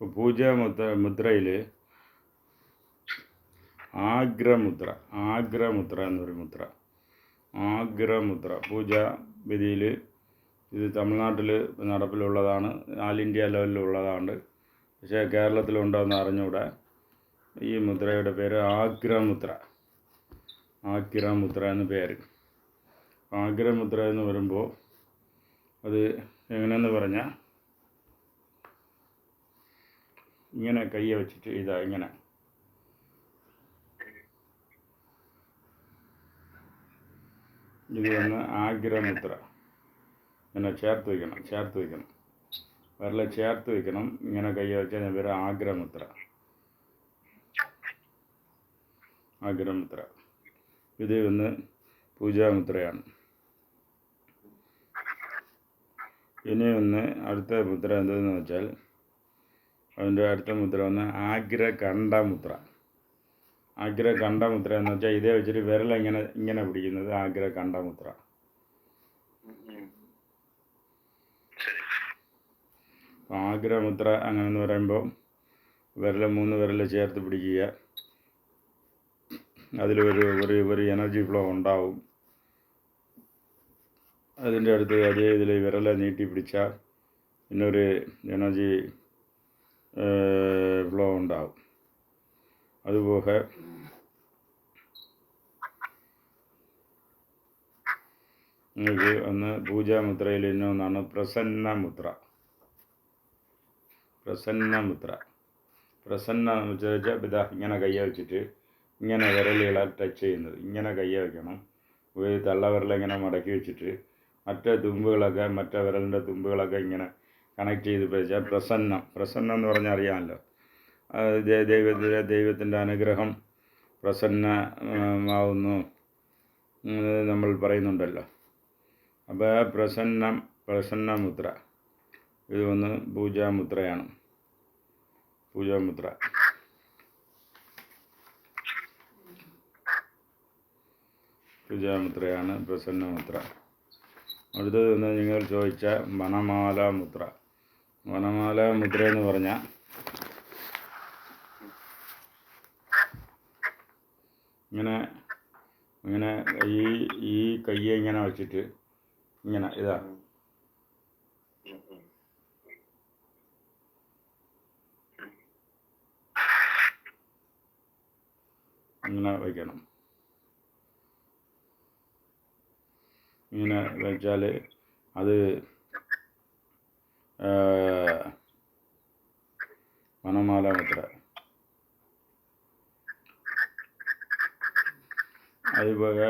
ഇപ്പോൾ മുദ്രയിൽ ആഗ്രമുദ്ര എന്നൊരു മുദ്ര, ആഗ്രമുദ്ര പൂജാ വിധിയിൽ ഇത് തമിഴ്നാട്ടിൽ നടപ്പിലുള്ളതാണ്, ആൾ ഇന്ത്യ ലെവലിലുള്ളതാണ്. പക്ഷേ കേരളത്തിലുണ്ടോയെന്ന് അറിഞ്ഞുകൂടാ. ഈ മുദ്രയുടെ പേര് ആഗ്രമുദ്ര എന്ന് പേര്. ആഗ്രമുദ്ര എന്ന് വരുമ്പോൾ അത് എങ്ങനെയെന്ന് പറഞ്ഞാൽ, ഇങ്ങനെ കയ്യെ വെച്ചിട്ട് ഇങ്ങനെ ഇത് വന്ന് ആഗ്രമുദ്ര ഇങ്ങനെ ചേർത്ത് വയ്ക്കണം, വിരൽ ചേർത്ത് വയ്ക്കണം. ഇങ്ങനെ കയ്യെ വെച്ചാൽ ഞാൻ പേര് ആഗ്രമുദ്ര. ഇത് വന്ന് പൂജാമുദ്രയാണ്. ഇനി ഒന്ന് അടുത്ത മുദ്ര എന്തെന്ന് വെച്ചാൽ, അതിൻ്റെ അടുത്ത മുദ്ര വന്ന് ആഗ്രകണ്ഠമുദ്ര എന്ന് വെച്ചാൽ ഇതേ വെച്ചിട്ട് വിരൽ ഇങ്ങനെ പിടിക്കുന്നത് ആഗ്രകണ്ഠമുദ്ര. ആഗ്രമുദ്ര അങ്ങനെയെന്ന് പറയുമ്പോൾ മൂന്ന് വിരൽ ചേർത്ത് പിടിക്കുക. അതിൽ ഒരു എനർജി ഫ്ലോ ഉണ്ടാവും. അതിൻ്റെ അടുത്ത് അതേ ഇതിൽ വിരലെ നീട്ടി പിടിച്ചാൽ പിന്നൊരു എനർജി ഫ്ലോ ഉണ്ടാവും. അതുപോലെ നിങ്ങൾക്ക് ഒന്ന് പൂജാമുദ്രയിൽ ഇന്നൊന്നാണ് പ്രസന്നമുദ്ര വെച്ചാൽ ഇതാ ഇങ്ങനെ കയ്യെ വെച്ചിട്ട് ഇങ്ങനെ വിരലുകളെ ടച്ച് ചെയ്യുന്നത്. ഇങ്ങനെ കയ്യെ വയ്ക്കണം. തള്ളവിരൽ ഇങ്ങനെ മടക്കി വെച്ചിട്ട് മറ്റേ വിരലിൻ്റെ തുമ്പുകളൊക്കെ ഇങ്ങനെ കണക്ട് ചെയ്ത് വെച്ചാൽ പ്രസന്നം എന്ന് പറഞ്ഞാൽ അറിയാമല്ലോ, ദൈവത്തിൻ്റെ അനുഗ്രഹം പ്രസന്നമാവുന്നു നമ്മൾ പറയുന്നുണ്ടല്ലോ. അപ്പോൾ പ്രസന്നമുദ്ര ഇത് ഒന്ന് പൂജാമുദ്രയാണ്. പ്രസന്നമുദ്ര. അടുത്തത് ഒന്ന് നിങ്ങൾ ചോദിച്ച വനമാലാമുദ്ര എന്ന് പറഞ്ഞാൽ ഇങ്ങനെ ഈ കയ്യെ ഇങ്ങനെ വെച്ചിട്ട് ഇങ്ങനെ ഇങ്ങനെ വയ്ക്കണം. ഇങ്ങനെ വെച്ചാൽ അത് വനമാലാമുദ്ര. അതുപോലെ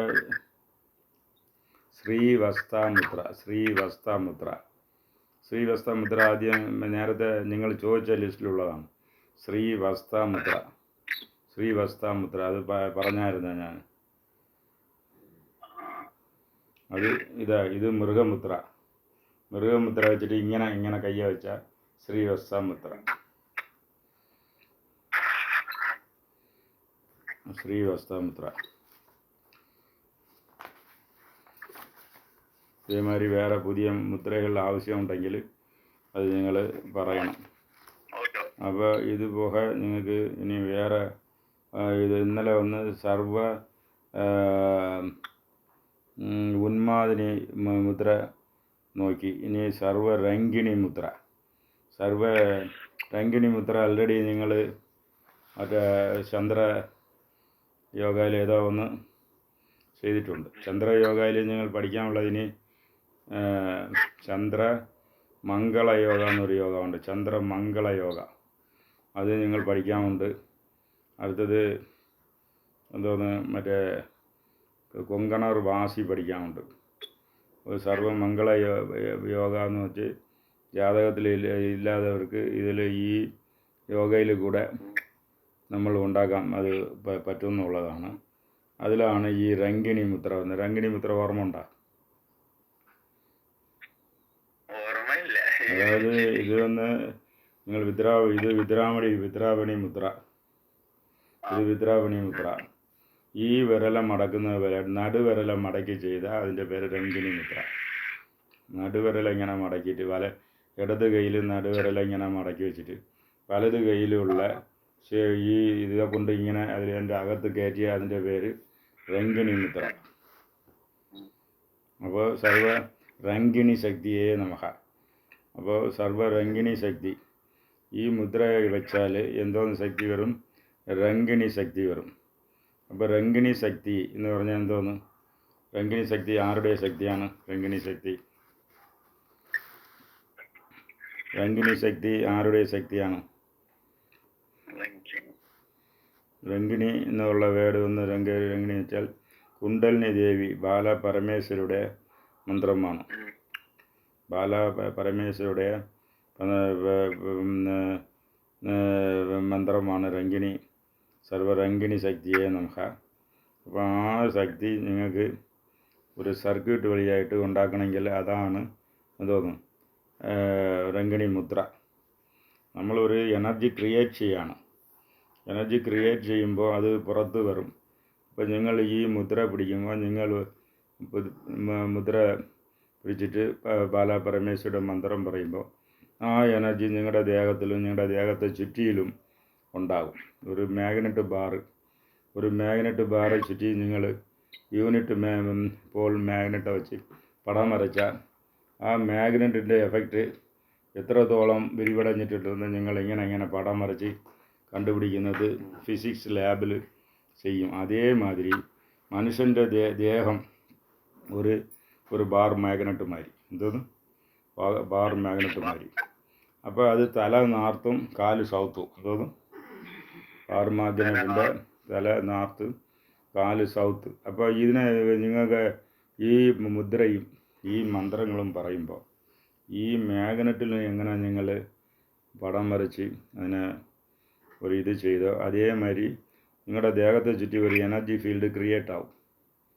ശ്രീവസ്തമുദ്ര ആദ്യം നേരത്തെ നിങ്ങൾ ചോദിച്ച ലിസ്റ്റിലുള്ളതാണ്. ശ്രീവസ്തമുദ്ര അത് പറഞ്ഞായിരുന്നു ഞാൻ. ഇത് മൃഗമുദ്ര വെച്ചിട്ട് ഇങ്ങനെ കയ്യെ വെച്ചാൽ ശ്രീവസ്തമുദ്ര. ഇതേമാതിരി വേറെ പുതിയ മുദ്രകൾ ആവശ്യമുണ്ടെങ്കിൽ അത് നിങ്ങൾ പറയണം. അപ്പോൾ ഇതുപോലെ നിങ്ങൾക്ക് ഇനി വേറെ ഇത് ഇന്നലെ ഒന്ന് സർവ ഉന്മാദിനി മുദ്ര നോക്കി. ഇനി സർവരംഗിണി മുദ്ര ആൾറെഡി നിങ്ങൾ മറ്റേ ചന്ദ്ര യോഗയിൽ ഏതോ ഒന്ന് ചെയ്തിട്ടുണ്ട്. ചന്ദ്രയോഗയിൽ നിങ്ങൾ പഠിക്കാനുള്ളതിന് ചന്ദ്രമംഗളയോഗ എന്നൊരു യോഗമുണ്ട്. ചന്ദ്രമംഗളയോഗ അത് നിങ്ങൾ പഠിക്കാനുണ്ട്. അടുത്തത് എന്തോന്ന് മറ്റേ കൊങ്കണർ വാസി പഠിക്കാനുണ്ട്. സർവമംഗള യോഗ എന്ന് വെച്ച് ജാതകത്തിൽ ഇല്ലാത്തവർക്ക് ഇതിൽ ഈ യോഗയിൽ കൂടെ നമ്മൾ ഉണ്ടാക്കാം, അത് പറ്റുമെന്നുള്ളതാണ്. അതിലാണ് ഈ രംഗിണി മുദ്ര വന്നത്. രംഗിണി മുദ്ര ഓർമ്മ ഉണ്ടോ? അതായത് ഇത് വന്ന് നിങ്ങൾ വിദ്രാവണി മുദ്ര. ഈ വിരലം മടക്കുന്ന നടുവിരലം മടക്കി ചെയ്താൽ അതിൻ്റെ പേര് രംഗിണി മുദ്ര. നടുവിരല ഇങ്ങനെ മടക്കിയിട്ട് ഇടത് കയ്യിൽ നടുവിരല ഇങ്ങനെ മടക്കി വെച്ചിട്ട് വലത് കയ്യിലുള്ള ഈ ഇതെ കൊണ്ട് ഇങ്ങനെ അതിൻ്റെ അകത്ത് കയറ്റിയ അതിൻ്റെ പേര് രംഗിണി മുദ്ര. അപ്പോൾ സർവ രംഗിണി ശക്തിയെ നമഃ. അപ്പോൾ സർവ രംഗിണി ശക്തി ഈ മുദ്ര വെച്ചാൽ എന്തോന്ന് ശക്തി വരും? രംഗിണി ശക്തി വരും. അപ്പോൾ രംഗിണി ശക്തി എന്ന് പറഞ്ഞാൽ എന്തോന്ന്? രംഗിണി ശക്തി ആരുടെ ശക്തിയാണ്? രംഗിണി ശക്തി ആരുടെ ശക്തിയാണ്? രംഗിണി എന്നുള്ള വേർഡ് ഒന്ന് രംഗിണി വെച്ചാൽ കുണ്ടലിനി ദേവി ബാല പരമേശ്വരുടെ മന്ത്രമാണ്. ബാല പരമേശ്വരുടെ മന്ത്രമാണ് രംഗിണി. സർവരംഗിണി ശക്തിയെ നമഃ. അപ്പോൾ ആ ശക്തി നിങ്ങൾക്ക് ഒരു സർക്യൂട്ട് വഴിയായിട്ട് ഉണ്ടാക്കണമെങ്കിൽ അതാണ് എന്തോന്ന് രംഗിണി മുദ്ര. നമ്മളൊരു എനർജി ക്രിയേറ്റ് ചെയ്യാണ്. എനർജി ക്രിയേറ്റ് ചെയ്യുമ്പോൾ അത് പുറത്ത് വരും. അപ്പോൾ നിങ്ങൾ ഈ മുദ്ര പിടിക്കുമ്പോൾ നിങ്ങൾ മുദ്ര പിടിച്ചിട്ട് ബാല പരമേശ്വരുടെ മന്ത്രം പറയുമ്പോൾ ആ എനർജി നിങ്ങളുടെ ദേഹത്തിലും നിങ്ങളുടെ ദേഹത്തെ ചുറ്റിയിലും ഉണ്ടാകും. ഒരു മാഗ്നറ്റ് ബാർ ചുറ്റി നിങ്ങൾ യൂണിറ്റ് പോൾ മാഗ്നറ്റ് വെച്ച് പടം വരച്ചാൽ ആ മാഗ്നറ്റിൻ്റെ എഫക്റ്റ് എത്രത്തോളം വിരിവടഞ്ഞിട്ടുണ്ടെന്ന് നിങ്ങൾ ഇങ്ങനെ പടം വരച്ച് കണ്ടുപിടിക്കുന്നത് ഫിസിക്സ് ലാബിൽ ചെയ്യും. അതേമാതിരി മനുഷ്യൻ്റെ ദേഹം ഒരു ബാർ മാഗ്നറ്റ് മാതിരി. എന്തോന്ന്? ബാർ മാഗ്നറ്റ് മാതിരി. അപ്പോൾ അത് തല നാർത്തും കാല് സൗത്തും. എന്തോന്ന്? ബാർ മാഗ്നറ്റിൻ്റെ തല നാർത്ത് കാല് സൗത്ത്. അപ്പോൾ ഇതിനെ നിങ്ങൾക്ക് ഈ മുദ്രയും ഈ മന്ത്രങ്ങളും പറയുമ്പോൾ ഈ മാഗ്നറ്റിൽ എങ്ങനെ നിങ്ങൾ പടം വരച്ച് അതിനെ ഒരു ഇത് ചെയ്തോ അതേമാതിരി നിങ്ങളുടെ ദേഹത്തെ ചുറ്റി ഒരു എനർജി ഫീൽഡ് ക്രിയേറ്റ് ആവും.